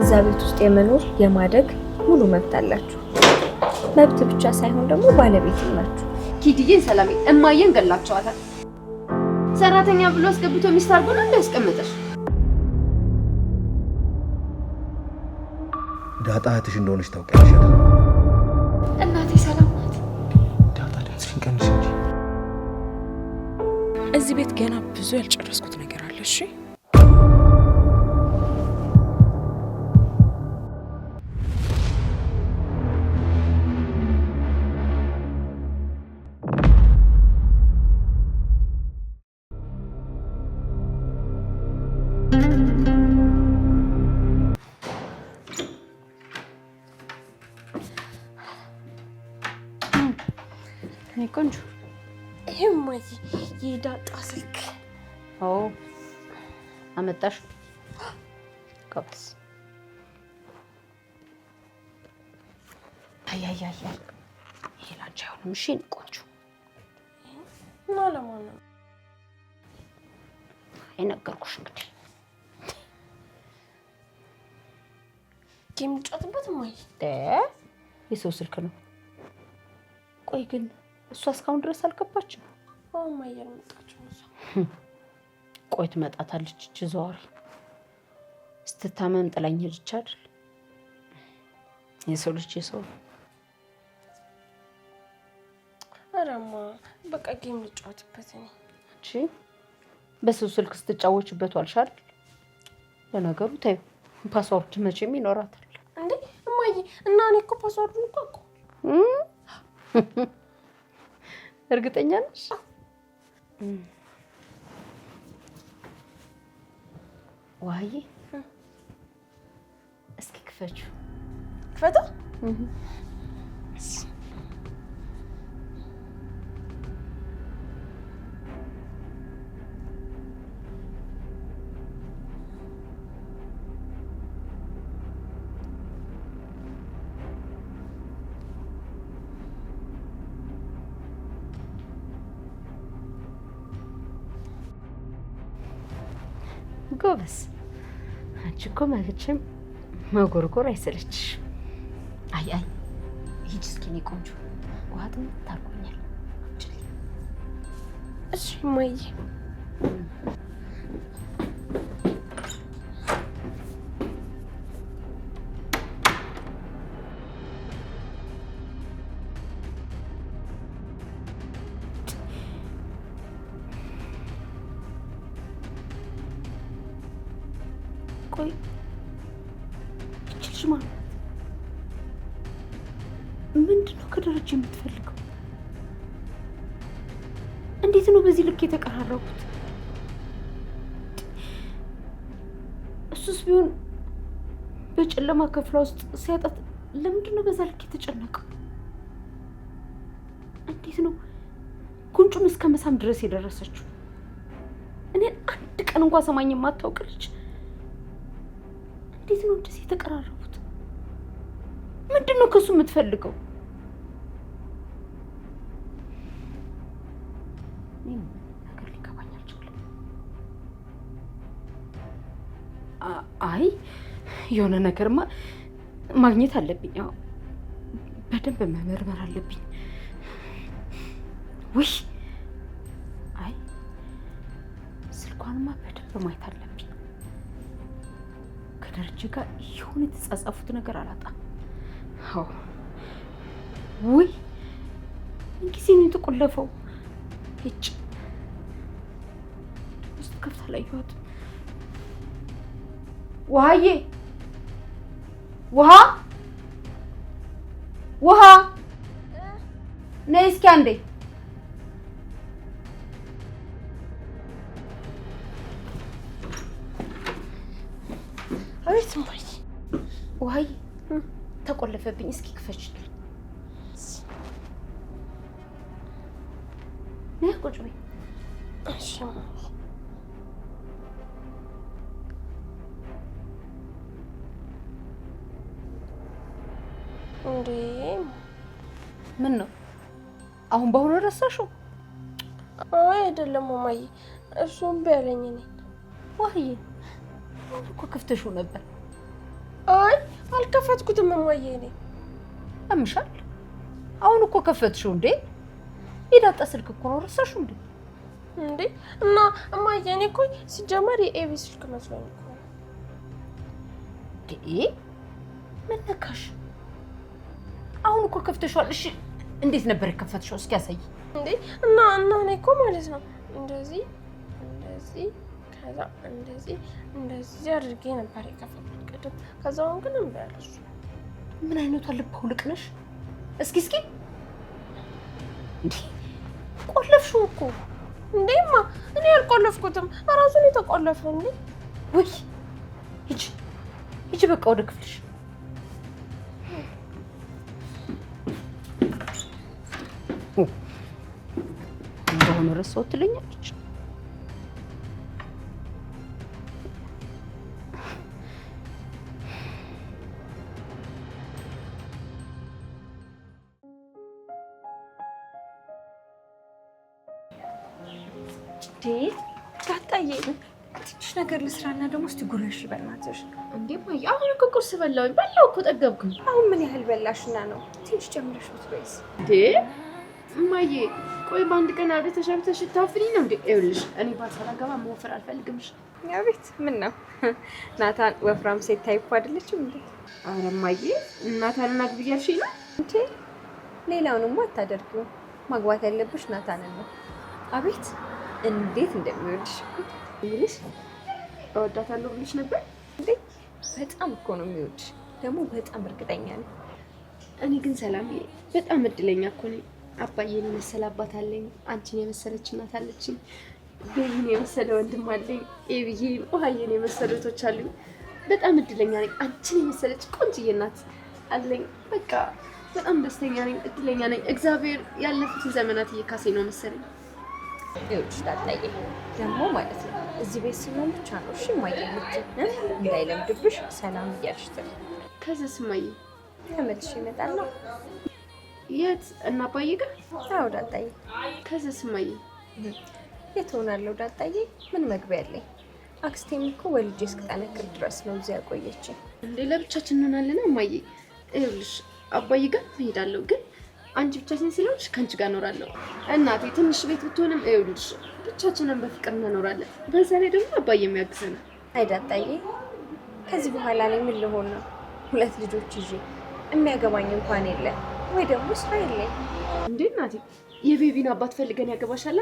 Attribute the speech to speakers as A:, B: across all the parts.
A: እዛ ቤት ውስጥ የመኖር የማደግ ሙሉ መብት አላችሁ። መብት ብቻ ሳይሆን ደግሞ ባለቤትም ናችሁ።
B: ኪድዬን ሰላሜ እማዬን ገላቸዋታል። ሰራተኛ ብሎ አስገብቶ ሚስት አድርጎ ነው ያስቀምጠሽ።
C: ዳጣ እህትሽ እንደሆነች ታውቂያለሽ አይደል?
B: እናቴ ሰላም ናት።
C: ዳጣ ድምፅሽን ቀንሽ እንጂ።
D: እዚህ ቤት ገና ብዙ ያልጨረስኩት ነገር አለ። እሺ
B: ቆንጆ
A: ይሄማይ የዳጣ ስልክ
B: አመጣሽ? ከብስ አይ ይሄ ላንቺ አይሆንም። እሺ ቆንጆ
A: እና ለማን ነው
B: የነገርኩሽ? እንግዲህ
A: ጌም ጫትበት ማይ
B: የሰው ስልክ ነው። ቆይ ግን እሷ እስካሁን ድረስ አልገባችም?
A: ማይ ያልመጣችው ነው።
B: ቆይ ትመጣታለች። እቺ ዘዋሪ ስትታመም ጥላኝ ሄደች አይደል? የሰው ልጅ የሰው
A: አረማ በቃ ጌም ልጫወትበት ነው።
B: እሺ በሰው ስልክ ስትጫወችበት ዋልሽ አይደል? ለነገሩ ታዩ ፓስወርድ መቼም ይኖራታል
A: እንዴ እማዬ። እና እኔ እኮ ፓስወርዱን እኮ
B: እርግጠኛ ነሽ? ዋይ እስኪ ክፈችው።
A: ክፈታ
B: ጎበስ። አንቺ እኮ መቼም መጎርጎር አይሰለችሽ። አይ ሂጂ እስኪ እኔ ቆንጆ ውሃትም ታርጎኛል።
A: እሺ እማዬ።
B: ቆይ እቺ ማለት ምንድነው? ከደረጃ የምትፈልገው? እንዴት ነው በዚህ ልክ የተቀራረቡት? እሱስ ቢሆን በጨለማ ክፍሏ ውስጥ ሲያጣት ለምንድነው በዛ ልክ የተጨነቀው? እንዴት ነው ጉንጩን እስከ መሳም ድረስ የደረሰችው? እኔ አንድ ቀን እንኳን ሰማኝ የማታውቅ ልጅ እንዴት ነው እንደዚህ የተቀራረቡት? ምንድነው ከሱ የምትፈልገው? ነገር ሊገባኝ አልቻለም። አይ የሆነ ነገርማ ማግኘት አለብኝ። በደንብ መመርመር አለብኝ። ውይ አይ ስልኳንማ በደንብ ማየት አለብኝ። ከደረጃ ጋር የሆነ የተጻጻፉት ነገር አላጣም። አዎ ውይ እንግዲህ ነው የተቆለፈው። እጭ ውስጥ ከፍታ ላይ ይወጥ ውሃዬ ውሃ ነይ እስኪ አንዴ።
A: አቤት እማዬ።
B: ውሃዬ ተቆለፈብኝ። እስኪ ክፈችልኝ። ነይ ቁጭ በይ።
A: እሺ እማዬ። እንዴ
B: ምን ነው አሁን በአሁኑ ረሳሽው?
A: አይ አይደለም እማዬ፣ እሱም ቢያለኝ እኔ
B: ውሃዬ እኮ ከፍተሽው ነበር።
E: አልከፈትኩትም እማዬ። እኔ
B: አምሻል። አሁን እኮ ከፈትሽው እንዴ? የዳጣ ስልክ እኮ ነው ረሳሽው እንዴ?
E: እንዴ እና እማዬ እኔ እኮ ሲጀመር የኤቢ ስልክ መስሎኝ እኮ ነው።
B: ምን ነካሽ? አሁን እኮ ከፍተሽዋል። እሺ እንዴት ነበር የከፈትሽው? እስኪ ያሳይ።
E: እንዴ እና እኔ እኮ ማለት ነው እንደዚህ ከዛ እንደዚህ አድርጌ ነበር የከፈትኩት ቅድም። ከዛውን ግን እምቢ አለሽ።
B: ምን አይነቷ ልብ ሁልቅ ነሽ? እስኪ እንዴ ቆለፍሽው እኮ።
E: እንዴማ እኔ አልቆለፍኩትም፣ እራሱን የተቆለፈው። እንዴ
B: ወይ ሂጂ በቃ ወደ ክፍልሽ። እንደሆነ ረሳሁት ትለኛለች።
A: ዳጣዬ ትንሽ ነገር ልስራና ደግሞ እስቲ ጉረሽ በእናትሽ።
E: እንዴ ማይ አሁን እኮ ቁርስ በላሁ እኮ ጠገብኩኝ።
A: አሁን ምን ያህል በላሽና ነው? ትንሽ ጨምረሽ ብትበይስ?
E: እንዴ እማዬ ቆይ በአንድ ቀን አብረተሽ ታፍኒ ነው እንዴ? ይኸውልሽ እኔ ባልሰራገባ መወፈር አልፈልግምሽ።
A: አቤት ምን ነው ናታን ወፍራም ሴት ታይፕ አይደለችም እንዴ?
E: ኧረ እማዬ ናታንን አግቢ እያልሽኝ ነው
A: እንዴ? ሌላውንማ አታደርጊውም። ማግባት ያለብሽ ናታንን ነው። አቤት እንዴት እንደሚወድሽ
E: ይልሽ እወዳታለሁ ብለሽ ነበር
A: እንዴ? በጣም እኮ ነው የሚወድሽ፣ ደግሞ በጣም እርግጠኛ ነኝ።
E: እኔ ግን ሰላምዬ በጣም እድለኛ እኮ ነኝ። አባዬን የመሰለ አባት አለኝ፣ አንቺን የመሰለች እናት አለችኝ፣ ቤቢን የመሰለ ወንድም አለኝ፣ ኤቢዬን ውሃዬን የመሰሉ እህቶች አሉኝ። በጣም እድለኛ ነኝ። አንቺን የመሰለች ቆንጅዬ እናት አለኝ። በቃ በጣም ደስተኛ ነኝ፣ እድለኛ ነኝ። እግዚአብሔር ያለፉትን ዘመናት እየካሰኝ ነው መሰለኝ።
A: ይኸውልሽ ዳጣዬ ደግሞ ማለት ነው እዚህ ቤት ስንሆን ብቻ ነው እሺ የማየምት እንዳይለምድብሽ ሰላም እያልሽ ትል።
E: ከዚያ ስማዬ
A: ተመልሼ እመጣለሁ።
E: የት? እና አባዬ ጋር?
A: አዎ ዳጣዬ።
E: ከዚያ ስማዬ
A: የት ሆናለሁ ዳጣዬ? ምን መግቢያ አለኝ? አክስቴም እኮ ወልጄ እስክጠነክር ድረስ ነው እዚያ ያቆየችኝ።
E: እንዴ ለብቻችን እንሆናለን እማዬ። ይኸውልሽ አባዬ ጋር እሄዳለሁ ግን አንቺ ብቻችን ስለሆንሽ ከአንቺ ጋር እኖራለሁ። እናቴ ትንሽ ቤት ብትሆንም ይኸውልሽ ብቻችንን በፍቅር እንኖራለን። በዛ ላይ ደግሞ አባዬም ያግዘናል።
A: አይ ዳጣዬ ከዚህ በኋላ ላይ ምን ልሆን ነው? 2 ልጆች ይዤ የሚያገባኝ እንኳን የለ ወይ ደግሞ ስራ የለኝ።
E: እንዴ እናቴ የቤቢን አባት ፈልገን ያገባሻላ።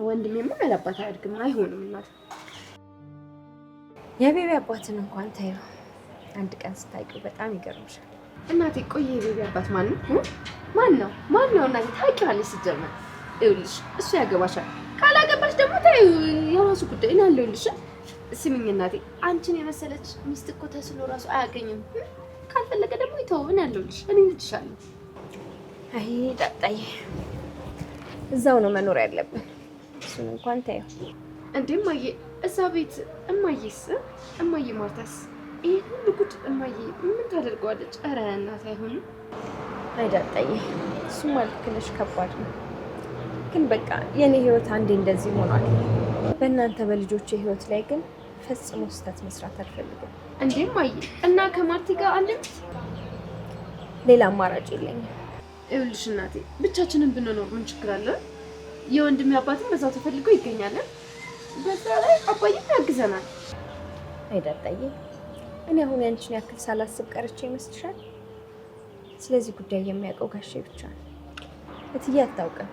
E: ወንድሜማ ያላባት አያድግም። አይሆንም እናቴ።
A: የቤቢ አባትን እንኳን ታየው አንድ ቀን ስታውቂው በጣም ይገርምሻል።
E: እናቴ ቆይ የቤቢ አባት ማን ነው? ማን ነው እናቴ? ታውቂዋለሽ ሲጀመር። ይኸውልሽ እሱ ያገባሻል። ካላገባሽ ደግሞ ታዩ የራሱ ጉዳይ ነው ያለውልሽ። ስሚኝ እናቴ አንቺን የመሰለች ሚስት እኮ ተስሎ ራሱ አያገኝም። ካልፈለገ ደግሞ ይተውን ያለውልሽ። እኔ ልጅሻለሁ።
A: አይ ዳጣዬ እዛው ነው መኖር ያለብን። እሱን እንኳን ታየው።
E: እንዴ እማዬ እዛ ቤት እማዬ ማርታስ ይሄ ሁሉ ጉድ እማዬ ምን ታደርገዋለች? ኧረ እናቴ አይሆንም።
A: አይ ዳጣዬ እሱማ ልክ ነሽ፣ ከባድ ነው። ግን በቃ የኔ ህይወት አንዴ እንደዚህ ሆኗል። በእናንተ በልጆቼ ህይወት ላይ ግን ፈጽሞ ስህተት መስራት አልፈልግም።
E: እንዴ እማዬ እና ከማርቲ ጋር አንድም
A: ሌላ አማራጭ የለኝም።
E: ይኸውልሽ እናቴ ብቻችንን ብንኖር ምን ችግር አለ? የወንድሜ አባትም በዛው ተፈልጎ ይገኛል። በዛ ላይ አባዬም ያግዘናል።
A: አይ ዳጣዬ እኔ አሁን ያንቺን ያክል ሳላስብ ቀርቼ ይመስልሻል? ስለዚህ ጉዳይ የሚያውቀው ጋሼ ብቻ ነው። እትዬ አታውቅም።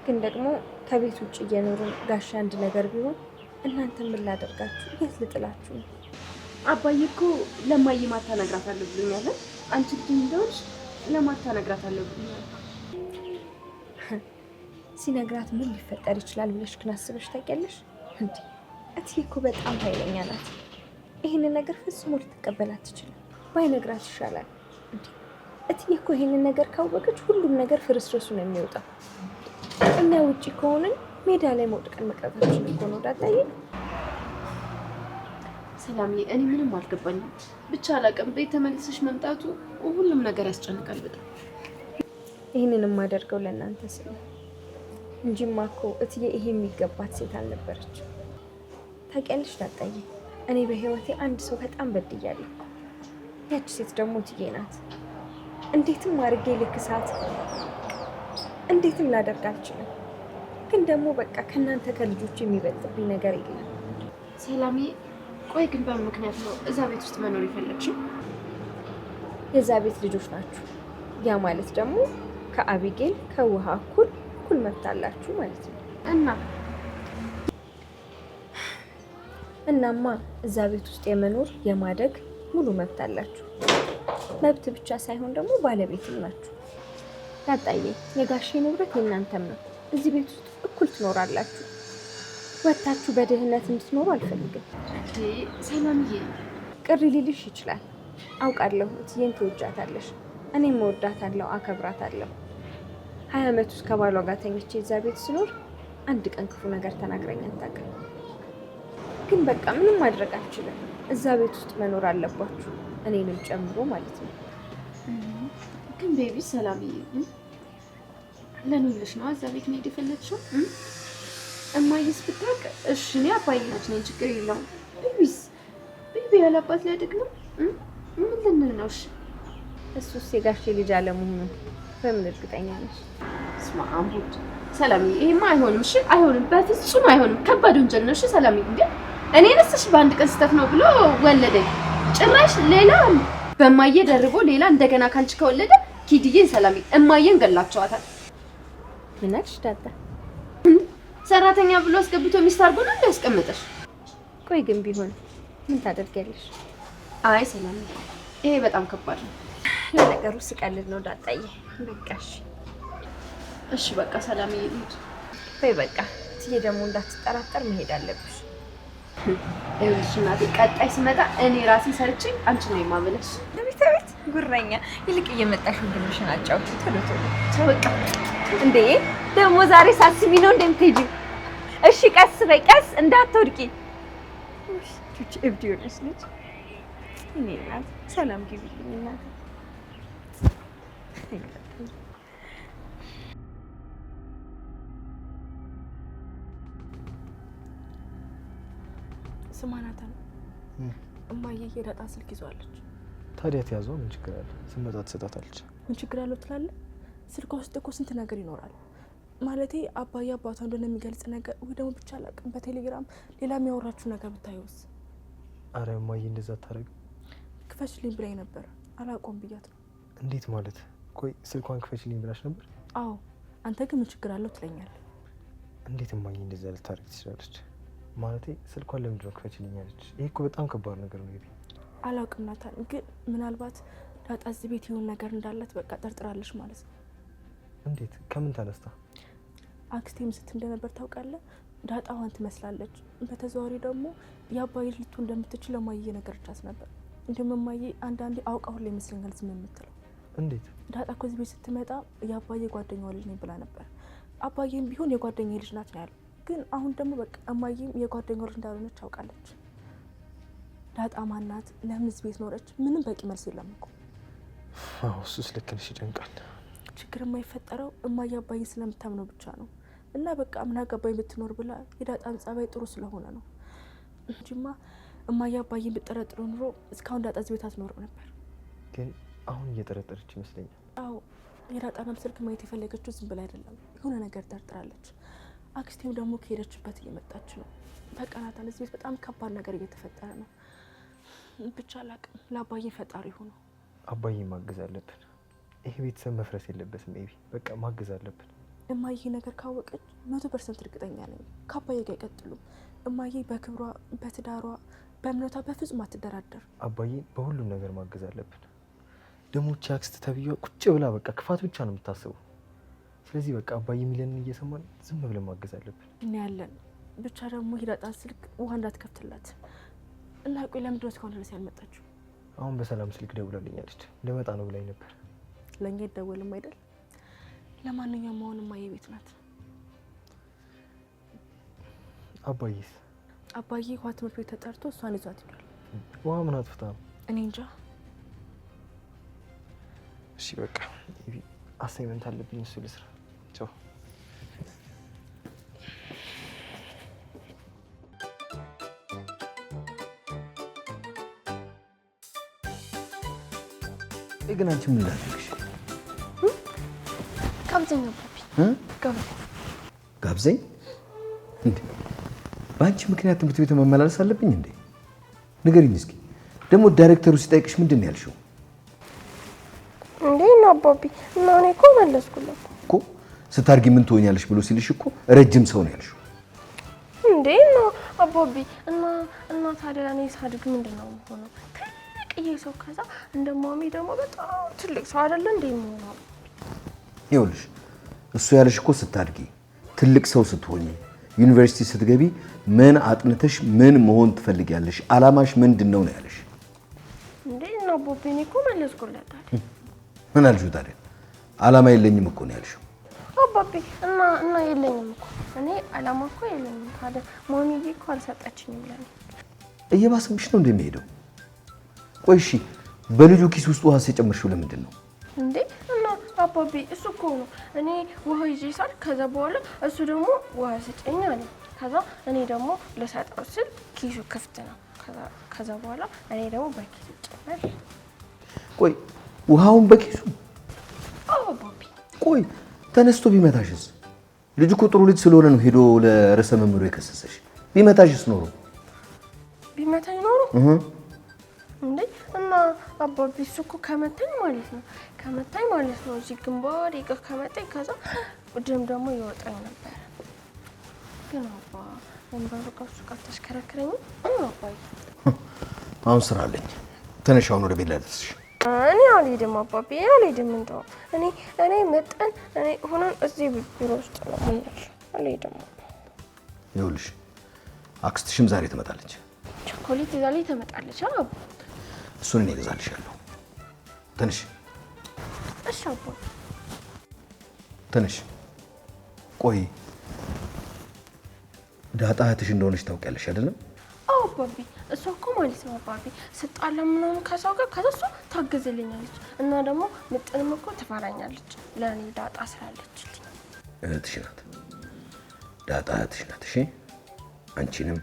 A: ግን ደግሞ ከቤት ውጭ እየኖርን ጋሼ አንድ ነገር ቢሆን እናንተ ምን ላደርጋችሁ? የት ልጥላችሁ ነው?
E: አባዬ እኮ ለማዬ ማታ እነግራታለሁ ብሎኛል። አንቺ ልጅ እንደሆንሽ ለማታ እነግራታለሁ ብሎኛል።
A: ሲነግራት ምን ሊፈጠር ይችላል ብለሽ ግን አስበሽ ታውቂያለሽ? እንዴ እትዬ እኮ በጣም ኃይለኛ ናት። ይሄንን ነገር ፈጽሞ ልትቀበል አትችልም። ባይነግራት ይሻላል። እንዴ እትዬ እኮ ይሄንን ነገር ካወቀች ሁሉም ነገር ፍርስርሱ ነው የሚወጣው። እኛ ውጪ ከሆንን ሜዳ ላይ መውደቅን መቅረታችን እኮ ነው ዳጣዬ።
E: ሰላምዬ እኔ ምንም አልገባኝም። ብቻ አላውቅም። ቤት ተመልሰሽ መምጣቱ ሁሉም ነገር ያስጨንቃል በጣም።
A: ይሄንን የማደርገው ለእናንተ ስለ እንጂማ እኮ እትዬ ይሄ የሚገባት ሴት ያቺ ሴት ደግሞ እትዬ ናት። እንዴትም አድርጌ ልክሳት፣ እንዴትም ላደርግ አልችልም። ግን ደግሞ በቃ ከእናንተ ከልጆች የሚበልጥብኝ ነገር የለም።
E: ሰላሜ፣ ቆይ ግን በምን ምክንያት ነው እዛ ቤት ውስጥ መኖር የፈለግሽው?
A: የዛ ቤት ልጆች ናችሁ። ያ ማለት ደግሞ ከአቢጌል ከውሃ እኩል መብት አላችሁ ማለት ነው። እናማ እዛ ቤት ውስጥ የመኖር የማደግ ሙሉ መብት አላችሁ። መብት ብቻ ሳይሆን ደግሞ ባለቤትም ናችሁ። ዳጣዬ፣ የጋሼ ንብረት የእናንተም ነው። እዚህ ቤት ውስጥ እኩል ትኖራላችሁ። ወታችሁ በድህነት እንድትኖሩ አልፈልግም።
E: ሰላምዬ፣
A: ቅር ሊልሽ ይችላል አውቃለሁ። እትዬን ትወጃታለሽ፣ እኔም እወዳታለሁ፣ አከብራታለሁ። 20 ዓመት ውስጥ ከባሏ ጋር ተኝቼ እዛ ቤት ስኖር አንድ ቀን ክፉ ነገር ተናግረኝ አታውቅም። ግን በቃ ምንም ማድረግ አልችልም። እዛ ቤት ውስጥ መኖር አለባችሁ፣ እኔንም ጨምሮ ማለት ነው።
E: ግን ቤቢ ሰላምዬ፣ ለምን ብለሽ ነው እዛ ቤት መሄድ የፈለግሽው? እማዬስ ብታውቅ እሺ፣ እኔ አባዬ ናት ነኝ፣ ችግር የለውም። ቤቢ ያለባት ሊያድግ ነው። ምን ልንል ነው? እሺ፣
A: እሱስ የጋሼ ልጅ አለመሆኑን በምን እርግጠኛ ነሽ?
E: ስማ አምቡድ ሰላምዬ፣ ይሄማ አይሆንም። እሺ፣ አይሆንም፣ በፍጹም አይሆንም። ከባድ ወንጀል ነው። እሺ ሰላምዬ፣ እንዴ እኔ ነስሽ በአንድ ቀን ስህተት ነው ብሎ ወለደኝ። ጭራሽ ሌላ በማዬ ደርቦ ሌላ እንደገና ካንቺ ከወለደ ኪድዬን ሰላምዬ እማዬን ገላቸዋታል።
A: ምን አልሽ ዳጣ?
E: ሰራተኛ ብሎ አስገብቶ ሚስት አድርጎ ነው ያስቀምጠሽ።
A: ቆይ ግን ቢሆን ምን ታደርጊያለሽ?
E: አይ ሰላምዬ፣ ይሄ በጣም ከባድ ነው።
A: ለነገሩ ስቀልድ ነው ዳጣዬ። በቃ
E: እሺ በቃ ሰላምዬ ልሂድ።
A: በይ በቃ እትዬ ደግሞ እንዳትጠራጠር መሄድ አለብሽ።
E: እሺ እናቴ፣ ቀጣይ ስመጣ እኔ ራሴ ሰርቼ አንቺ ነው የማመለሽ።
A: ቤት ጉረኛ፣ ይልቅ እየመጣሽ ወንድምሽን አጫውቺ ቶሎ ቶሎ።
E: በቃ
A: እንዴ ደግሞ ዛሬ ሳስቢ ነው እንደምትሄጂው? እሺ ቀስ በይ፣ ቀስ እንዳትወድቂ። ቹቺ እብድ የሆነች ልጅ። እኔ እናት ሰላም ግቢልኝ እናት።
D: ስማ ናታን፣ እማዬ የዳጣ ስልክ ይዟለች።
C: ታዲያ ተያዘው ምን ችግር አለ? ስመጣ ትሰጣታለች።
D: ምን ችግር አለው ትላለህ? ስልኳ ውስጥ እኮ ስንት ነገር ይኖራል። ማለቴ አባዬ አባቷ እንደሆነ የሚገልጽ ነገር ወይ ደግሞ ብቻ አላውቅም፣ በቴሌግራም ሌላ የሚያወራችሁ ነገር ብታዩስ?
C: አረ እማዬ እንደዛ አታረግ።
D: ክፈችልኝ ብላኝ ነበር፣ አላውቀውም ብያት ነው።
C: እንዴት ማለት? ቆይ ስልኳን ክፈችልኝ ብላሽ ነበር?
D: አዎ። አንተ ግን ምን ችግር አለው ትለኛለህ?
C: እንዴት እማዬ እንደዛ ልታረግ ትችላለች? ማለቴ ስልኳን ለምንድን ነው ክፈችልኝ ያለች? ይሄ እኮ በጣም ከባድ ነገር ነው። ይሄ
D: አላውቅም ናታን፣ ግን ምናልባት ዳጣ እዚህ ቤት የሆነ ነገር እንዳላት በቃ ጠርጥራለች ማለት ነው።
C: እንዴት? ከምን ተነስታ?
D: አክስቴም ስት እንደነበር ታውቃለህ። ዳጣ ዋን ትመስላለች። በተዘዋዋሪ ደግሞ የአባዬ ልጅ ልትሆን እንደምትችል ለማዬ ነገረቻት ነበር። እንዲሁም እማዬ አንዳንዴ አውቃ ሁላ ይመስለኛል ዝም የምትለው።
C: እንዴት?
D: ዳጣ እኮ እዚህ ቤት ስትመጣ የአባዬ ጓደኛዋ ልጅ ነኝ ብላ ነበር። አባዬም ቢሆን የጓደኛዬ ልጅ ናት ነው ያለው። ግን አሁን ደግሞ በቃ እማዬም የጓደኛዋ ልጅ እንዳልሆነች አውቃለች። ዳጣ ማናት? ለምን እዚህ ቤት ኖረች? ምንም በቂ መልስ የለም እኮ።
C: አዎ እሱስ ልክ ነሽ፣ ይጨንቃል።
D: ችግር የማይፈጠረው እማዬ አባዬን ስለምታምነው ብቻ ነው። እና በቃ ምን አገባኝ ብትኖር ብላ የዳጣን ጸባይ ጥሩ ስለሆነ ነው እንጂማ እማዬ አባዬን ብትጠረጥሩ ኑሮ እስካሁን ዳጣ እዚህ ቤት አትኖርም ነበር።
C: ግን አሁን እየጠረጠረች ይመስለኛል።
D: አዎ የዳጣንም ስልክ ማየት የፈለገችው ዝም ብላ አይደለም፣ የሆነ ነገር ጠርጥራለች። አክስቴም ደግሞ ከሄደችበት እየመጣች ነው። በቃ ናታን እዚህ ቤት በጣም ከባድ ነገር እየተፈጠረ ነው። ብቻ አላቅም፣ ለአባዬ ፈጣሪ ሆኖ
C: አባዬ ማገዝ አለብን። ይሄ ቤተሰብ መፍረስ የለበትም። ሜቢ በቃ ማገዝ አለብን።
D: እማዬ ነገር ካወቀች 100% እርግጠኛ ነኝ ከአባዬ ጋር አይቀጥሉም። እማዬ በክብሯ፣ በትዳሯ፣ በእምነቷ በፍጹም አትደራደር።
C: አባዬ በሁሉም ነገር ማገዝ አለብን። ደግሞ እቺ አክስት ተብዬዋ ቁጭ ብላ በቃ ክፋት ብቻ ነው የምታስበው። ስለዚህ በቃ አባዬ የሚለንን እየሰማን ዝም ብለን ማገዝ አለብን።
D: እና ያለን ብቻ ደግሞ የዳጣን ስልክ ውሃ እንዳትከፍትላት እና ቆይ ለምንድን ነው እስካሁን ድረስ ያልመጣችው?
C: አሁን በሰላም ስልክ ደውላልኛለች። ልመጣ ነው ብላኝ ነበር።
D: ለእኛ ይደወልም አይደል? ለማንኛውም አሁን እማዬ ቤት ናት።
C: አባዬስ?
D: አባዬ ውሃ ትምህርት ቤት ተጠርቶ እሷን ይዟት ሄዷል።
C: ውሃ ምን አጥፍታ ነው?
D: እኔ እንጃ።
C: እሺ በቃ አሳይመንት አለብኝ፣ እሱ ልስራ። ቻው። ግን አንቺ ምን ላድርግሽ?
E: ጋብዘኝ አባቢ
C: ጋብዘኝ እንዴ? በአንቺ ምክንያት ትምህርት ቤት መመላለስ አለብኝ እንዴ? ንገሪኝ እስኪ። ደግሞ ዳይሬክተሩ ሲጠይቅሽ ምንድን ነው ያልሽው?
E: እንዴ ነው አባቢ እና እኔ እኮ መለስኩለት
C: እኮ ስታርጊ ምን ትሆኛለሽ ብሎ ሲልሽ እኮ ረጅም ሰው ነው ያልሽው።
E: እንዴ ነው አባቢ እና ታዲያ እኔ ሳድግ ምንድን ነው የምሆነው? ትልቅዬ ሰው ከዛ እንደ ማሚ ደግሞ በጣም ትልቅ ሰው አይደለ እንዴ የምሆነው?
C: ይኸውልሽ እሱ ያለሽ እኮ ስታድጊ ትልቅ ሰው ስትሆኚ ዩኒቨርሲቲ ስትገቢ ምን አጥንተሽ ምን መሆን ትፈልጊያለሽ? አላማሽ ምንድን ነው ያለሽ።
E: እንዴ ነው አባቢ እኔ እኮ መለስኩለት።
C: ምን አልሽው ታዲያ? አላማ የለኝም እኮ ነው ያልሽው።
E: አባቢ እና የለኝም እኮ እኔ አላማ እኮ የለኝም። ታዲያ ማሚዬ እኮ አልሰጠችኝም ለኔ።
C: እየባሰብሽ ነው እንደሚሄደው። ቆይ እሺ በልጁ ኪስ ውስጥ ውሃ ሲጨምርሽው ለምንድን ነው
E: እንዴ? እና አባቢ እሱ እኮ ነው እኔ ውሃ ይዤ ሳል ከዛ በኋላ እሱ ደግሞ ውሃ ስጨኝ አለ። ከዛ እኔ ደግሞ ልሰጠው ስል ኪሱ ክፍት ነው። ከዛ በኋላ እኔ ደግሞ በኪሱ ጨመር።
C: ቆይ ውሃውን በኪሱ?
E: አዎ አባቢ።
C: ቆይ ተነስቶ ቢመታሽስ? ልጅ እኮ ጥሩ ልጅ ስለሆነ ነው ሄዶ ለርዕሰ መምህሩ የከሰሰሽ። ቢመታሽስ ኖሮ?
E: ቢመታኝ ኖሮ እንዴ? እና አባቢ እሱ እኮ ከመታኝ ማለት ነው እዚህ ግንባር ይቀር ከመታኝ ከዛ ደም ደግሞ ይወጣኝ ነበር። ግን አባ ወንበሩ ከሱ ጋር ተሽከረክረኝ አባይ።
C: አሁን ስራ አለኝ። ተነሽ አሁን ወደ ቤት ላድርስሽ።
E: እኔ አልሄድም አባቢ አልሄድም። እንደው እኔ መጠን እኔ ሆነን እዚህ ቢሮ ውስጥ ነው ማለት አልሄድም።
C: ይኸውልሽ አክስትሽም ዛሬ ትመጣለች።
E: ቸኮሌት ይዛ ላይ ትመጣለች አባ።
C: እሱን እኔ እገዛልሻለሁ። ተነሽ።
E: እሺ አባ
C: ተነሽ። ቆይ ዳጣ እህትሽ እንደሆነች ታውቂያለሽ አይደለም?
E: አዎ አባቢ። እሷ እኮ ማለት ነው አባቢ ስጣላ ምናምን ከሰው ጋር ከዛ ታግዝልኛለች እና ደግሞ ምጥንም እኮ ትፈራኛለች ለእኔ ዳጣ ስላለችልኝ።
C: እህትሽ ናት ዳጣ፣ እህትሽ ናት። እሺ አንቺንም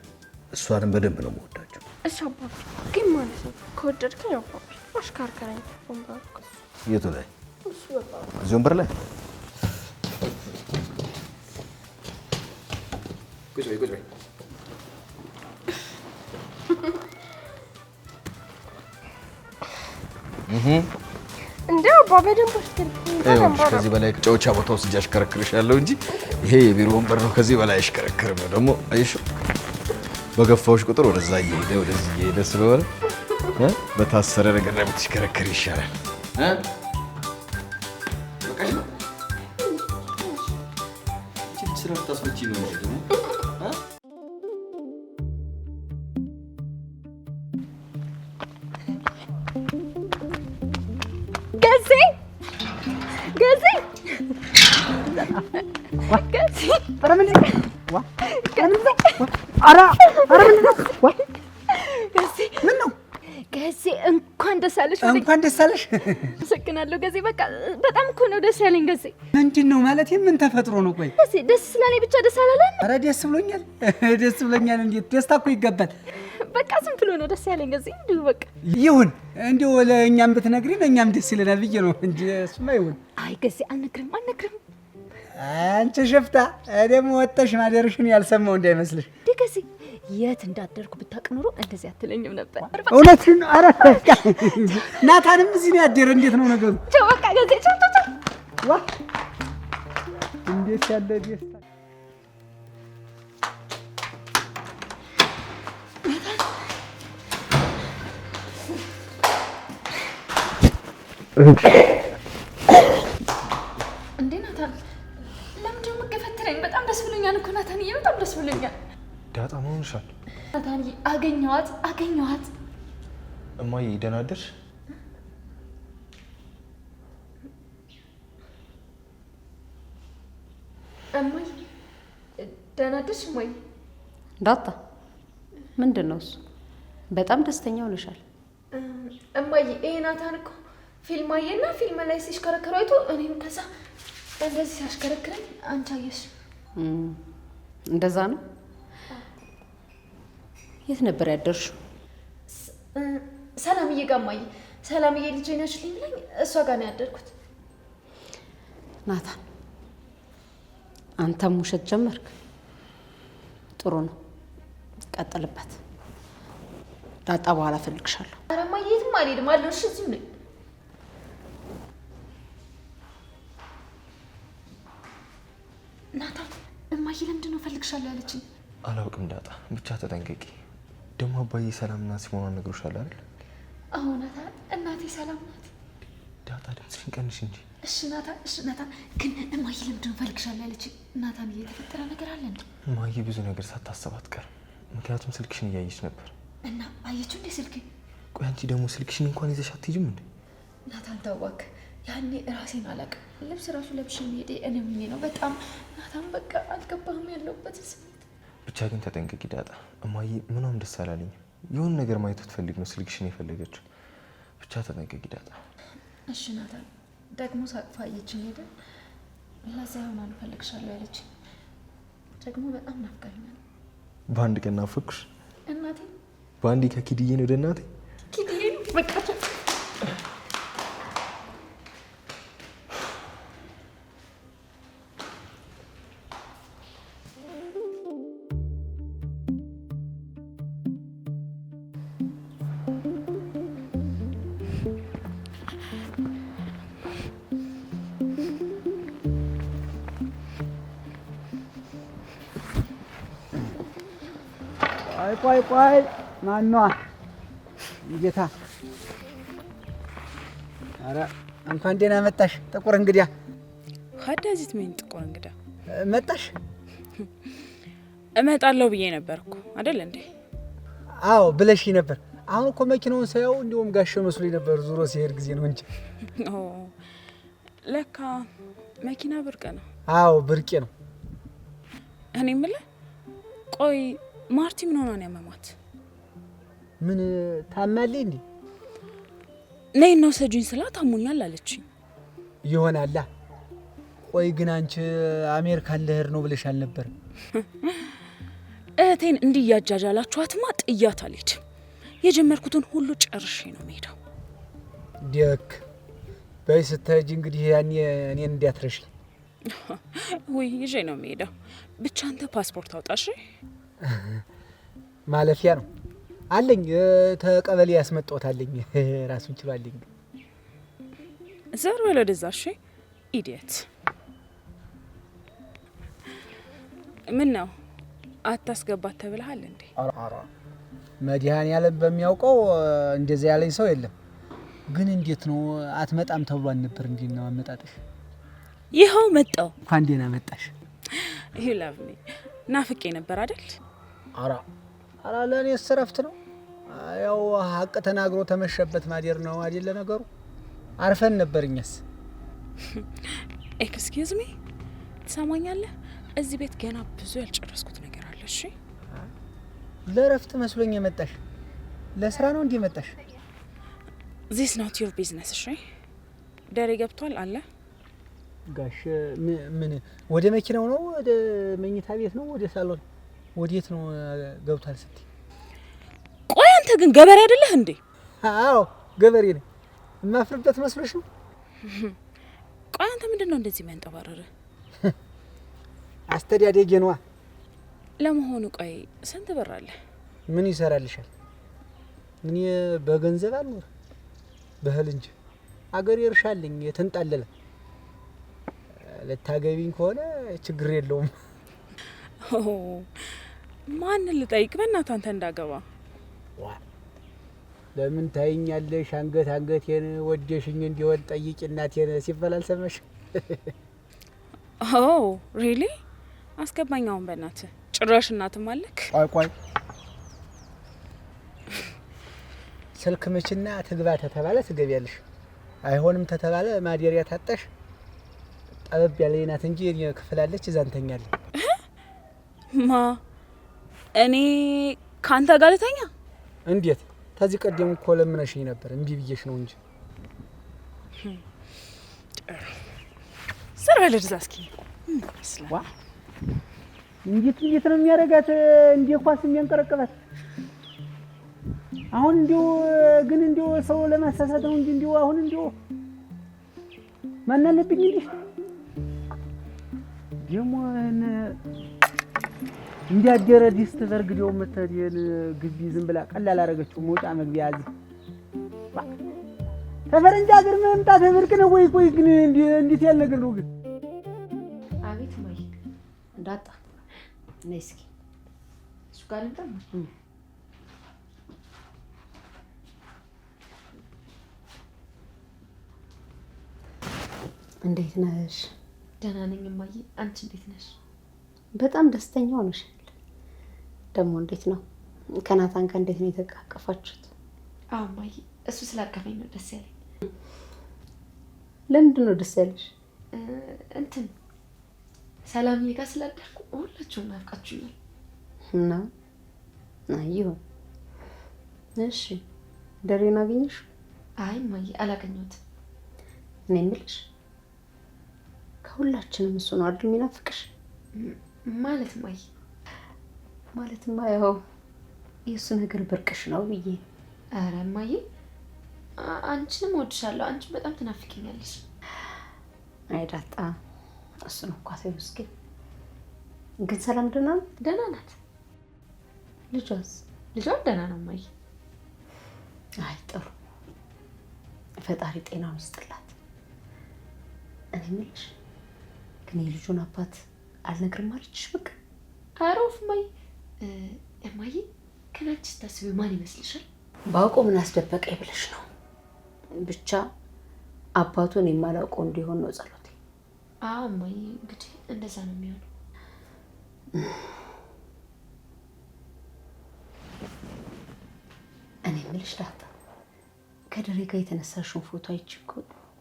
C: እሷንም በደንብ ነው የምወዳቸው።
E: እሺ አባቢ። ግን ማለት ነው ከወደድክኝ አባቢ አሽከርከረኝ ወንበሩ ከሱ።
C: የቱ ላይ?
E: እሺ በቃ
C: እዚህ ወንበር ላይ ቁጭ በይ።
E: እንዴ አባ በደንብ አሽከርከረኝ።
C: ከዚህ በላይ ጨዋታ ቦታ ውስጥ አሽከረክርሻለሁ እንጂ ይሄ የቢሮ ወንበር ነው። ከዚህ በላይ አሽከረክርም ደግሞ አይሽ በገፋዎች ቁጥር ወደዛ እየሄደ ወደዚህ እየሄደ ስለሆነ በታሰረ ነገር ላይ ብትሽከረከር ይሻላል። በቃሽ ነው እቺ ስራ ታስመጪ ነው ደግሞ
A: ገዜ እንኳን ደስ አለሽ።
F: እንኳን ደስ አለሽ።
A: አመሰግናለሁ ገዜ። በቃ በጣም እኮ ነው ደስ ያለኝ ገዜ።
F: ምንድን ነው ማለት ምን ተፈጥሮ ነው? ቆይ
A: ገዜ ደስ ስላለኝ ብቻ ደስ አላለም?
F: ኧረ ደስ ብሎኛል፣ ደስ ብሎኛል። እንዴት ደስታ እኮ ይገባል።
A: በቃ ዝም ብሎ ነው ደስ ያለኝ ገዜ። እንዲሁ በቃ
F: ይሁን፣ እንዲሁ ለእኛም ብትነግሪን እኛም ደስ ይለናል ብዬ ነው እንጂ እሱማ ይሁን።
A: አይ ገዜ አልነግርም።
F: አንቺ ሽፍታ ደግሞ ወጥተሽ ማደርሽን ያልሰማው እንዳይመስልሽ።
A: ገዜ የት እንዳደርኩ ብታውቅ ኖሮ እንደዚህ አትለኝም ነበር።
F: እውነትሽን ነው። ኧረ ናታንም እዚህ ነው ያደረ። እንዴት ነው ነገሩ?
A: ቻው በቃ ገዜ ቻው።
F: ዋ እንዴት ያለ ደስታ!
A: እንዴ ናታን ለምንድን ነው የምትገፈትረኝ? በጣም ደስ ብሎኛል እኮ ናታንዬ፣ በጣም ደስ ብሎኛል።
C: ዳጣ ምን ሆነሻል?
A: ናታንዬ አገኘኋት።
C: እማዬ ደህና አደርሽ?
A: እማዬ ደህና አደርሽ? እማዬ
B: ዳጣ ምንድን ነው እሱ? በጣም ደስተኛ ሆነሻል።
A: እማዬ ይሄ ናታን እኮ ፊልም አየና ፊልም ላይ ሲሽከረከሩ አይቶ እኔም ከዛ እንደዚህ ሲያሽከረክረኝ አንቺ አየሽ።
B: እንደዛ ነው። የት ነበር ያደርሽው?
A: ሰላምዬ ጋር እማዬ።
E: ሰላምዬ ልጄ ነሽ ልኝ እሷ ጋር ነው ያደርኩት።
B: ናታን አንተም ውሸት ጀመርክ። ጥሩ ነው፣ ቀጥልበት። ዳጣ በኋላ ፈልግሻለሁ።
E: ኧረ እማዬ የትም አልሄድም አለሁ። እሺ እዚሁ ነኝ። ናታን እማዬ ለምንድን ነው ፈልግሻለሁ ያለችኝ?
G: አላውቅም ዳጣ፣ ብቻ ተጠንቀቂ። ደግሞ አባዬ ሰላምና ሲሞኗን ነግሮሻል አይደል?
E: አዎ ናታን፣ እናቴ ሰላም ናት።
G: ዳጣ ድምፅሽን ቀንሽ እንጂ።
E: እሺ ናታን፣ ግን እማዬ ለምንድን ነው ፈልግሻለሁ ያለችኝ? ናታን እየተፈጠረ ነገር አለ እንዴ?
G: እማዬ ብዙ ነገር ሳታስብ አትቀርም። ምክንያቱም ስልክሽን እያየች ነበር።
E: እና አየችው እንዴ ስልክ?
G: ቆይ አንቺ ደግሞ ስልክሽን እንኳን ይዘሽ አትሄጂም እንዴ?
E: ናታን ተው እባክህ። ያኔ ራሴን አላውቅም። ልብስ ራሱ ለብሼ መሄዴ እኔ ምን ነው በጣም ናታን፣ በቃ አልገባህም ያለሁበት ስሜት።
G: ብቻ ግን ተጠንቀቂ ዳጣ። እማዬ ምንም ደስ አላለኝም። የሆነ ነገር ማየት ትፈልግ ነው ስልክሽን የፈለገችው። ብቻ ተጠንቀቂ ዳጣ።
E: እሺ ናታን፣ ደግሞ ሳቅፋ አየችኝ ሄደ። ለዛ ይሆናል እፈልግሻለሁ ያለችኝ። ደግሞ በጣም ናፍቃኛል።
G: በአንድ ቀን ናፈኩሽ
E: እናቴ።
G: በአንዴ ከኪድዬን ወደ እናቴ
E: ኪድዬን በቃ
F: ቆይ ማኗ ጌታ። ኧረ እንኳን ደህና መጣሽ ጥቁር እንግዳ።
H: ሀዳዚት ምን ጥቁር እንግዳ
F: መጣሽ?
H: እመጣለሁ ብዬ ነበርኩ አይደል እንዴ?
F: አዎ ብለሽ ነበር። አሁን እኮ መኪናውን ሳየው እንደውም ጋሽ መስሎኝ ነበር። ዙሮ ሲሄድ ጊዜ ነው እንጂ።
H: ለካ መኪና ብርቅ ነው።
F: አዎ ብርቄ ነው።
H: እኔ የምልህ ቆይ ማርቲ ምን ሆና ነው ያመማት?
F: ምን ታማለች እንዴ?
H: ነይ ነው ሰጂን ስላት አሞኛል አለችኝ።
F: ይሆናላ። ቆይ ግን አንቺ አሜሪካ ልሄድ ነው ብለሽ አልነበር?
H: እህቴን እንዲህ እያጃጃላችኋትማ ጥያት አልሄድም። የጀመርኩትን ሁሉ ጨርሼ ነው የምሄደው።
F: ደክ በይ ስትሄጂ እንግዲህ ያኔ እኔን እንዲያትረሽ።
H: ወይ ይዤ ነው የምሄደው። ብቻ አንተ ፓስፖርት አውጣሽ።
F: ማለፊያ ነው አለኝ። ተቀበሌ ያስመጣሁታለኝ ራሱን ችሏልኝ።
H: ዘር በል ወደዛ። እሺ ኢዲየት። ምን ነው አታስገባት ተብለሃል እንዴ?
F: አራ መድኃኒዓለም በሚያውቀው እንደዚያ ያለኝ ሰው የለም። ግን እንዴት ነው አትመጣም ተብሏል ነበር። እንዴት ነው አመጣጥሽ?
H: ይኸው መጣው።
F: እንኳን ደህና መጣሽ።
H: ይሄ ላቭ ሚ ናፍቄ ነበር አይደል?
F: አራ ለእኔስ እረፍት ነው። ያው ሀቅ ተናግሮ ተመሸበት ማደር ነው አይደለ ነገሩ። አርፈን ነበር እኛስ።
H: ኤክስኪውዝ ሚ ትሰማኛለህ? እዚህ ቤት ገና ብዙ ያልጨረስኩት ነገር አለ። እሺ
F: ለእረፍት መስሎኝ የመጣሽ ለስራ ነው እንዴ መጣሽ?
H: ዚስ ኖት ዩር ቢዝነስ። እሺ ደሬ ገብቷል አለ
F: ጋሽ። ምን ወደ መኪናው ነው? ወደ መኝታ ቤት ነው? ወደ ሳሎን ወዴት ነው ገብቷል ስትይ?
H: ቆይ አንተ ግን ገበሬ አይደለህ እንዴ?
F: አዎ ገበሬ ነኝ። የማፍርበት መስሎሽ ነው?
H: ቆይ አንተ ምንድነው እንደዚህ የሚያንጠባረረ?
F: አስተዳደጌ ነዋ።
H: ለመሆኑ ቆይ ስንት ብር አለ?
F: ምን ይሰራልሻል? እኔ በገንዘብ አልኖር በህል እንጂ አገር ይርሻልኝ የተንጣለለ። ለታገቢኝ ከሆነ ችግር የለውም።
H: ማን ልጠይቅ? በእናትህ አንተ እንዳገባ
F: ለምን ታይኛለሽ? አንገቴን ወደሽኝ እንዲሆን ጠይቂ እናቴን ሲባል አልሰማሽ?
H: ሪሊ አስገባኝ። አሁን በእናትህ ጭራሽ እናትም አለክ?
F: ቆይ ስልክ ምችና ትግባ ተተባለ ትገቢያለሽ። አይሆንም ተተባለ ማደሪያ ታጣሽ። ጠበብ ያለ ናት እንጂ እኔ ክፍል አለች እዛ እንተኛለን።
H: ማ እኔ ካንተ ጋር ልተኛ?
F: እንዴት? ከዚህ ቀደም እኮ ለምነሽኝ ነበር እምቢ ብዬሽ ነው እንጂ።
H: ስራ ለድዛ እስኪ
F: እንዴት ነው የሚያደርጋት? እንዴ ኳስ የሚያንቀረቅባት አሁን እንዲው ግን እንዲው ሰው ለማሳሳት ነው እንጂ እንዲው አሁን እንዲው ማን አለብኝ እንዴ ደሞ እንዲያደረ ዲስት ዘርግደው መተዲን ግቢ ዝም ብላ ቀላል አረገችው መውጫ መግቢያ ያዝ ተፈረንጅ ሀገር መምጣት ብርቅ ነው ወይ? ቆይ ግን እንዴት ያለ ነገር ነው ግን?
B: አቤት ማይ እንዳጣ ነይ እስኪ እሱ ጋር ልምጣ። እንዴት ነሽ?
E: ደህና ነኝ እማዬ። አንቺ እንዴት ነሽ?
B: በጣም ደስተኛ ሆነሻል። ደግሞ እንዴት ነው ከናታን ጋር እንዴት ነው የተቃቀፋችሁት?
E: አዎ እማዬ፣ እሱ ስላቀፈኝ ነው ደስ ያለኝ።
B: ለምንድን ነው ደስ ያለሽ?
E: እንትን ሰላምዬ ጋር ስላደርኩ ሁላችሁም ናፍቃችሁኛል።
B: እና አይሁን። እሺ ደሬን አገኘሽ?
E: አይ እማዬ አላገኘሁትም።
B: እኔ የምልሽ ከሁላችንም እሱ ነው አይደል የሚናፍቅሽ?
E: ማለት እማዬ
B: ማለትማ ያው የእሱ ነገር ብርቅሽ ነው ብዬ።
E: ኧረ እማዬ አንቺንም እወድሻለሁ። አንቺ በጣም ትናፍቂኛለሽ።
B: አይ ዳጣ እሱን እንኳን ተይው እስኪ። ግን ሰላም ደህና ናት?
E: ደህና ናት።
B: ልጇስ?
E: ልጇ ደህና ነው እማዬ።
B: አይ ጥሩ፣ ፈጣሪ ጤናውን ይስጥላት። እኔ የምልሽ ግን የልጁን አባት አልነግርም አለችሽ? በቃ
E: አሮፍ እማዬ። እማዬ ግን አንቺ ስታስቢው ማን ይመስልሻል?
B: ባውቀው ምን አስደበቀኝ ብለሽ ነው? ብቻ አባቱን የማላውቀው እንዲሆን ነው ጸሎቴ።
E: አዎ እማዬ፣ እንግዲህ እንደዛ ነው የሚሆነው።
B: እኔ የምልሽ ዳጣ ከድሬ ጋር የተነሳሽውን ፎቶ አይቼ እኮ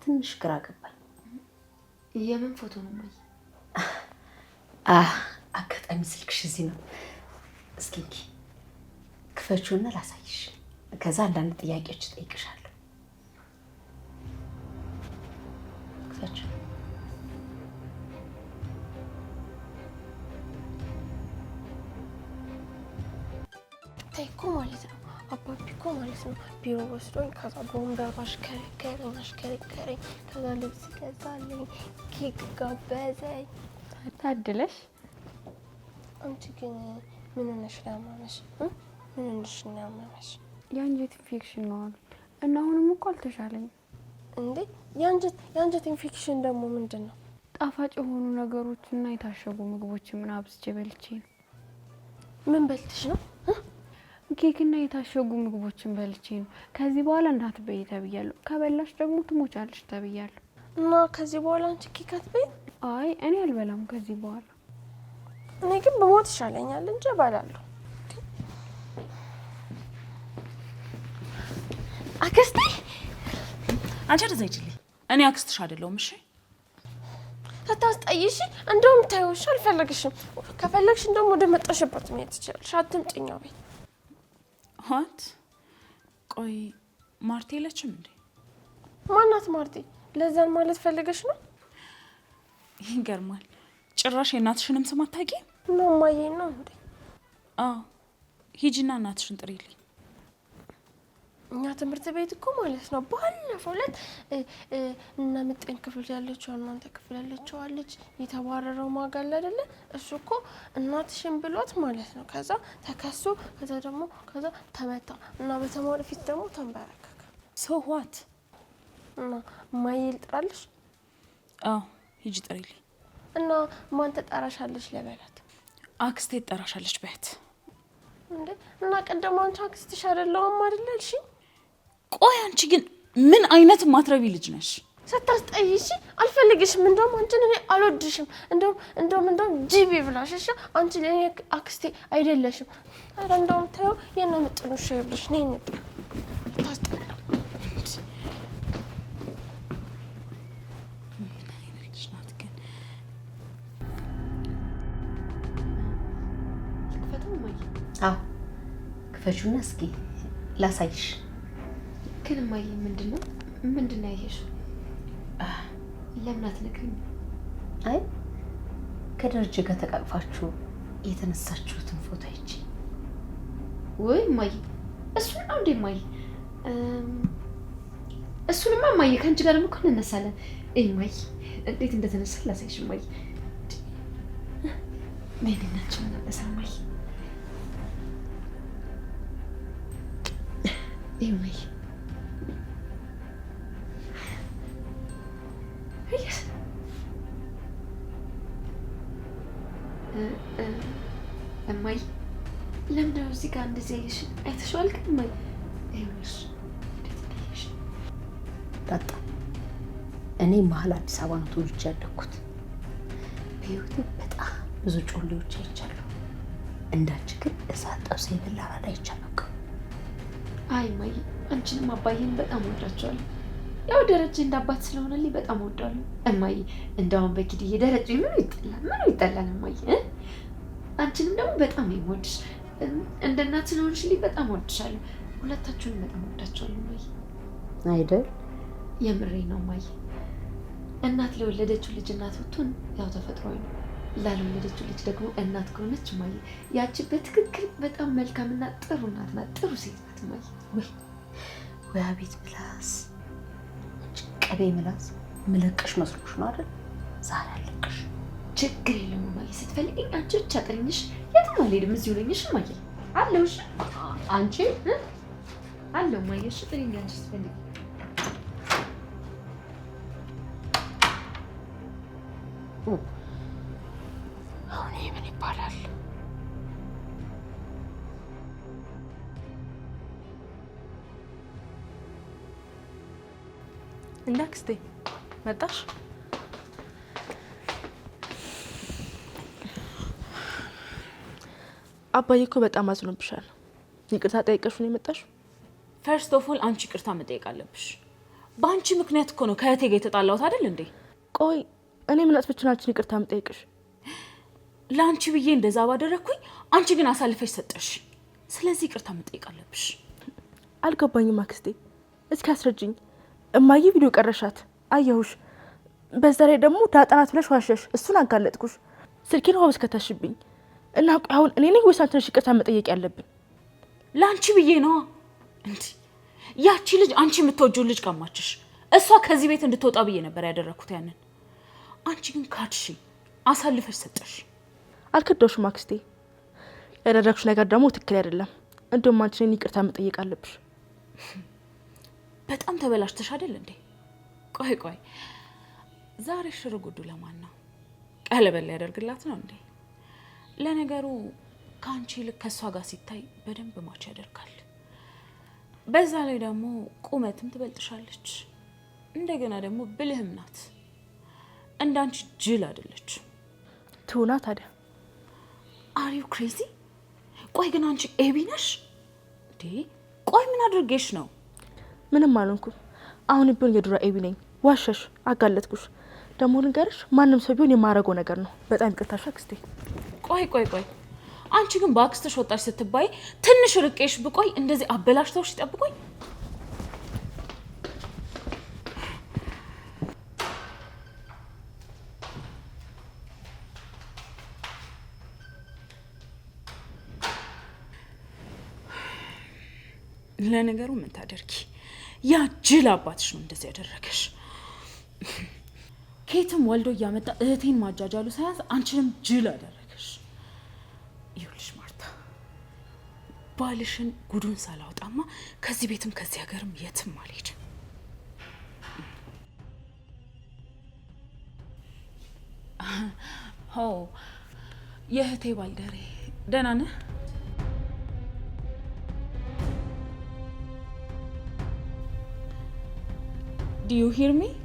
B: ትንሽ ግራ ገባኝ።
E: የምን ፎቶ ነው እማዬ?
B: አጋጣሚ ስልክሽ እዚህ ነው። እስኪ ክፈችውና ላሳይሽ። ከዛ አንዳንድ ጥያቄዎች እጠይቅሻለሁ። ክፈችው።
I: ተይ እኮ ማለት ነው አባቢ እኮ ማለት ነው ቢሮ ወስዶኝ ከዛ በወንበር አሽከረከረኝ ከዛ ልብስ ገዛልኝ፣ ኬክ ጋበዘኝ።
A: ታድለሽ።
I: አንቺ ግን ምን ሆነሽ ነው ያመመሽ? ምን ሆነሽ ነው ያመመሽ?
A: የአንጀት ኢንፌክሽን ነው አሉ እና አሁንም እኮ አልተሻለኝም።
I: እንዴ የአንጀት ኢንፌክሽን ደግሞ ምንድን ነው?
A: ጣፋጭ የሆኑ ነገሮችና የታሸጉ ምግቦችን ምን አብዝቼ በልቼ ነው።
I: ምን በልትሽ ነው?
A: ኬክና የታሸጉ ምግቦችን በልቼ ነው። ከዚህ በኋላ እንዳትበይ ተብያለሁ። ከበላሽ ደግሞ ትሞቻለሽ ተብያለሁ።
I: እና ከዚህ በኋላ አንቺ ኬክ አትበይ?
A: አይ እኔ አልበላም ከዚህ በኋላ።
I: እኔ ግን በሞት ይሻለኛል እንጂ እበላለሁ።
H: አክስቴ አንቺ አትዘይችልኝ። እኔ አክስትሽ አይደለሁም። እሺ
I: ታስጠይሽ። እንደውም ታይውሽ አልፈለግሽም። ከፈለግሽ እንደውም ወደ መጣሽበት መሄድ ትችላለሽ። አትምጭኛው ቤት
H: ሀት ቆይ ማርቴ የለችም እንዴ?
I: ማናት ማርቴ? ለዛን ማለት ፈልገሽ ነው?
H: ይገርማል። ጭራሽ የእናትሽንም ስም አታውቂም?
I: ነው ማዬ ነው እንዴ?
H: አዎ ሂጂና እናትሽን ጥሪልኝ።
I: እኛ ትምህርት ቤት እኮ ማለት ነው ባለፈው ዕለት እና ምጥን ክፍል ያለችው እናንተ ክፍል ያለችው አለች የተባረረው ማጋል አይደለ? እሱ እኮ እናትሽን ብሎት ማለት ነው። ከዛ ተከሱ፣ ከዛ ተመታ እና በተማሪ ፊት ደግሞ ተንበረከከ።
H: ሰው ዋት
I: እና ማዬ ልጥራልሽ?
H: አዎ ሂጂ ጥሪልኝ።
I: እና ማን ተጣራሻለሽ ለበላት?
H: አክስቴ ተጣራሻለች በያት።
I: እንዴ እና ቀደም አንቺ አክስትሽ አይደለሁም አይደልሽ?
H: ቆይ አንቺ ግን ምን አይነት ማትረቢ ልጅ ነሽ?
I: ስታስጠይሽ አልፈልግሽም። እንደውም አንቺን እኔ አልወድሽም። እንደውም ጂቢ ብላሽ እሺ። አንቺ ለኔ አክስቴ አይደለሽም። አረ እንደውም ተይው የነ ምጥኑ ሸይብልሽ ነኝ እንዴ ታስጠላ።
B: አዎ ክፈቹና እስኪ ላሳይሽ።
E: ግን እማዬ ምንድን ነው ያየሽው? ለምን አትነግሪኝ?
B: አይ ከደረጀ ጋር ተቃቅፋችሁ የተነሳችሁትን ፎቶ አይቼ።
E: ወይ እማዬ እሱን አንዴ ማይ እሱንማ ማይ ከአንቺ ጋር ደግሞ እንነሳለን። ማይ እንዴት እንደተነሳ ላሳይሽ ማይ። ምንናችን እናነሳ ማይ። ማይ እማይ ለምንድን ነው እዚህ ጋር እንደዚህ ያየሽ? አይተሽዋል ግን እማይ? ይኸውልሽ
B: ዳጣ እኔ መሀል አዲስ አበባ ነው ተወልጄ ያደግኩት። በህይወቴ በጣም ብዙ ጮሌዎች አይቻለሁ። እንዳንቺ ግን እሳት ጠብሰ የበላ ራዳ አይቻለሁ።
E: አይ እማይ አንቺንም አባዬን በጣም ወዳቸዋለሁ። ያው ደረጀ እንዳባት ስለሆነልኝ በጣም ወዳለሁ እማይ። እንደውም በኪድዬ ደረጀ ምን ይጠላል እማይ። አንቺንም ደግሞ በጣም ነው የምወድሽ። እንደ እናት ስለሆንሽልኝ በጣም ወድሻለሁ። ሁለታችሁንም በጣም ወዳቸዋለሁ እማይ።
B: አይደል?
E: የምሬ ነው እማይ። እናት ለወለደችው ልጅ እናት ብትሆን ያው ተፈጥሯዊ ነው። ላልወለደችው ልጅ ደግሞ እናት ከሆነች እማይ ያቺ በትክክል በጣም መልካምና ጥሩ እናት ናት። ጥሩ ሴት ናት እማይ።
B: ወይ አቤት ምላስ፣ ቅቤ ምላስ። ምለቅሽ መስሎሽ ነው አይደል? ዛሬ አለቅሽ።
E: ችግር የለውም እማዬ። ስትፈልጊኝ አንቺ ብቻ ጥሪኝሽ። የትም አልሄድም፣ እዚሁ ነኝ። እሺ እማዬ አለሁ። እሺ
B: አንቺ
E: አለሁ እማዬ። እሺ ጥሪኝ አንቺ ስትፈልጊ።
B: አሁን ይሄ ምን ይባላል?
D: እንዳክስቴ መጣሽ? አባዬ እኮ በጣም አዝኖብሻል። ይቅርታ ጠይቀሽ ነው የመጣሽው?
H: ፈርስት ኦፍ ኦል አንቺ ይቅርታ መጠየቅ አለብሽ። በአንቺ ምክንያት እኮ ነው ከእህቴ ጋር የተጣላሁት አይደል እንዴ?
D: ቆይ እኔ ምን አጥፍቼ ነው አንቺን ይቅርታ የምጠይቅሽ?
H: ለአንቺ ብዬ እንደዛ ባደረግኩኝ፣ አንቺ ግን አሳልፈሽ ሰጠሽ። ስለዚህ ይቅርታ መጠየቅ አለብሽ።
D: አልገባኝም አክስቴ፣ እስኪ አስረጅኝ። እማዬ ቪዲዮ ቀረሻት አየሁሽ። በዛ ላይ ደግሞ ዳጣናት ብለሽ ዋሸሽ። እሱን አጋለጥኩሽ። ስልኬን ውሃ እስከታሽብኝ እና አሁን እኔ ነኝ ወይስ አንቺ ነሽ ይቅርታ መጠየቅ ያለብን?
H: ለአንቺ ብዬ ነው እንዴ? ያቺ ልጅ አንቺ የምትወጂው ልጅ ቀማችሽ። እሷ ከዚህ ቤት እንድትወጣ ብዬ ነበር ያደረኩት ያንን። አንቺ ግን ካድሽ፣ አሳልፈሽ ሰጠሽ።
D: አልከዳሁሽም አክስቴ። ያደረግሽ ነገር ደግሞ ትክክል አይደለም። እንደውም አንቺ ነኝ ይቅርታ መጠየቅ አለብሽ።
H: በጣም ተበላሽተሽ አይደል እንዴ? ቆይ ዛሬ ሽር ጉዱ ለማን ነው? ቀለበት ያደርግላት ነው እንዴ? ለነገሩ ከአንቺ ይልቅ ከእሷ ጋር ሲታይ በደንብ ማች ያደርጋል። በዛ ላይ ደግሞ ቁመትም ትበልጥሻለች። እንደገና ደግሞ ብልህም ናት። እንዳንቺ ጅል አይደለች።
D: ትሁና ታዲያ።
H: አር ዩ ክሬዚ? ቆይ ግን አንቺ ኤቢ ነሽ እንዴ? ቆይ ምን አድርጌሽ ነው?
D: ምንም አልሆንኩም። አሁን ቢሆን የድሮ ኤቢ ነኝ። ዋሸሽ፣ አጋለጥኩሽ። ደግሞ ልንገርሽ፣ ማንም ሰው ቢሆን የማረገው ነገር ነው። በጣም ይቅርታሽ አክስቴ።
H: ቆይ አንቺ ግን በአክስትሽ ወጣሽ ስትባይ ትንሽ ርቄሽ ብቆይ እንደዚህ አበላሽተውሽ ይጠብቆኝ? ለነገሩ ምን ታደርጊ፣ ያ ጅል አባትሽ ነው እንደዚህ ያደረገሽ። ኬትም ወልዶ እያመጣ እህቴን ማጃጃሉ ሳያንስ አንቺንም ጅል አደረገሽ። ይኸውልሽ ማርታ፣ ባልሽን ጉዱን ሳላወጣማ ከዚህ ቤትም ከዚህ ሀገርም የትም አልሄድም። የእህቴ ባልደሬ ደህና ነህ? Do you hear me?